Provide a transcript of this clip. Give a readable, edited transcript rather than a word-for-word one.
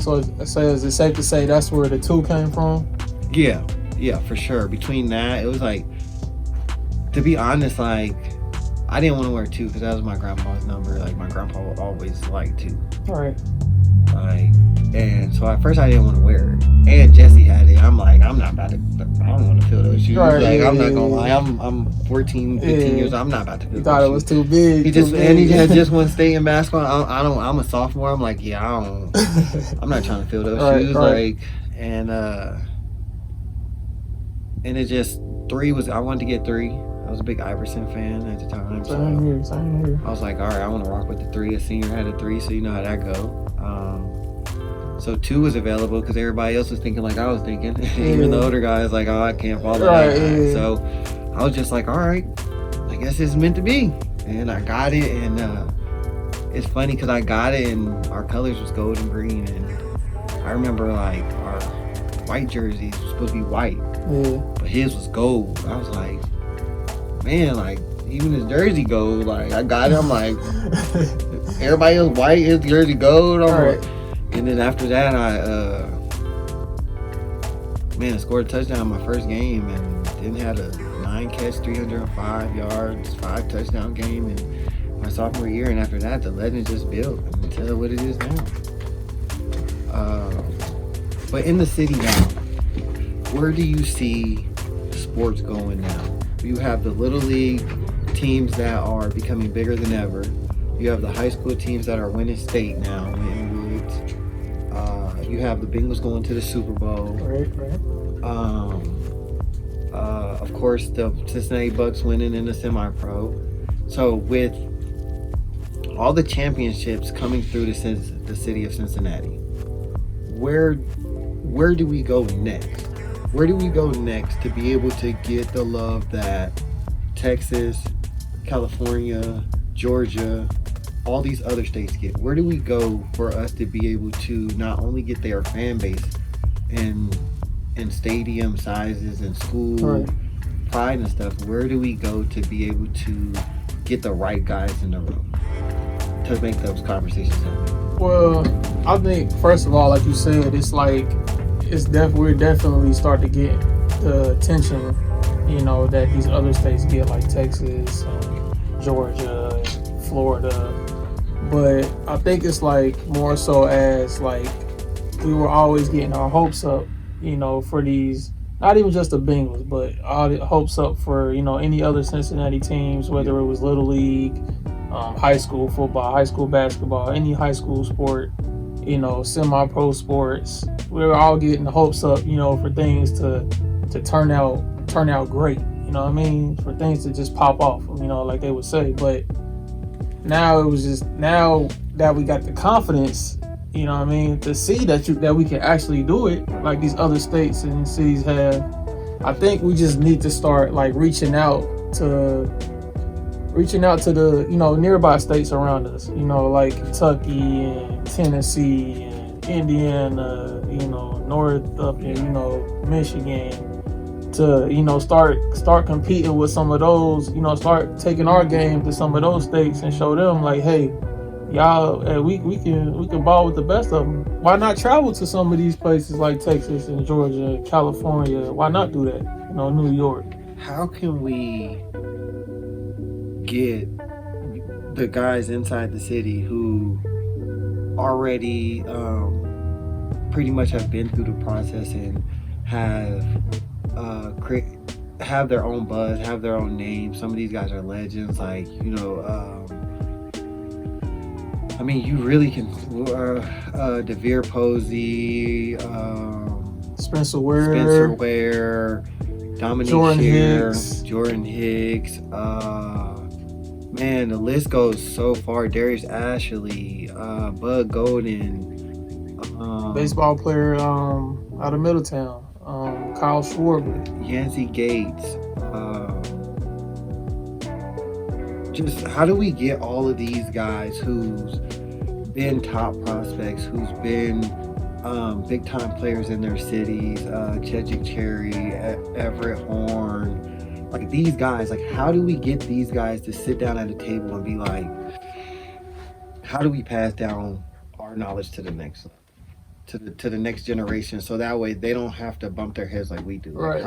So is it safe to say that's where the 2 came from? Yeah, for sure. Between that, it was like, to be honest, like, I didn't want to wear 2 because that was my grandpa's number. Like, my grandpa would always like 2. All right. Like, and so at first I didn't want to wear it. And Jesse had it. I'm like, I'm not about to, I don't want to feel those shoes. Right, like, yeah, I'm not going to yeah, lie. I'm 14, 15 years old. I'm not about to feel You those thought it shoes. was too big. And he had just one state in basketball. I'm a sophomore. I'm like, yeah, I'm not trying to feel those shoes. Right. Like, and it just, 3 was, I wanted to get 3. I was a big Iverson fan at the time. Same here. I was like, all right, I want to rock with the 3. A senior had a 3, so you know how that go. So 2 was available because everybody else was thinking like I was thinking. Even the older guys like, oh, I can't follow that. Yeah. So I was just like, all right, I guess it's meant to be. And I got it, and it's funny because I got it, and our colors was gold and green. And I remember like our white jerseys were supposed to be white, but his was gold. I was like, man, like, even his jersey gold. Like, I got it. I'm like, everybody else white, his jersey gold. Like, and then after that, I scored a touchdown my first game, and then had a 9-catch, 305 yards, 5 touchdown game in my sophomore year. And after that, the legend just built until what it is now. But in the city now, where do you see sports going now? You have the Little League teams that are becoming bigger than ever. You have the high school teams that are winning state now, winning Woods. You have the Bengals going to the Super Bowl. Right. Of course, the Cincinnati Bucks winning in the semi-pro. So with all the championships coming through the city of Cincinnati, where do we go next? Where do we go next to be able to get the love that Texas, California, Georgia, all these other states get? Where do we go for us to be able to not only get their fan base and stadium sizes and school pride and stuff? Where do we go to be able to get the right guys in the room to make those conversations happen? Well, I think first of all, like you said, it's like we're definitely starting to get the attention, that these other states get, like Texas, Georgia, Florida. But I think it's like more so as like we were always getting our hopes up, for these, not even just the Bengals, but all the hopes up for, any other Cincinnati teams, whether it was Little League, high school football, high school basketball, any high school sport, semi-pro sports. We were all getting the hopes up, for things to turn out great, for things to just pop off, like they would say. But now now that we got the confidence, to see that we can actually do it, like these other states and cities have. I think we just need to start like reaching out to the nearby states around us, like Kentucky and Tennessee and Indiana, north up in Michigan, to start competing with some of those, start taking our game to some of those states and show them like, hey, y'all, we can ball with the best of them. Why not travel to some of these places like Texas and Georgia, California? Why not do that? New York. How can we get the guys inside the city who already pretty much have been through the process and have their own buzz, have their own name? Some of these guys are legends, like you really can DeVere Posey, Spencer Ware, Dominique Jordan Hicks. Man, the list goes so far. Darius Ashley, Bud Golden, baseball player out of Middletown, Kyle Schwarber, Yancey Gates. Just how do we get all of these guys who's been top prospects, who's been big time players in their cities, Chedrick Cherry, Everett Horn, like these guys, like how do we get these guys to sit down at a table and be like, how do we pass down our knowledge to the next level? to the next generation, so that way they don't have to bump their heads like we do. Like, Right.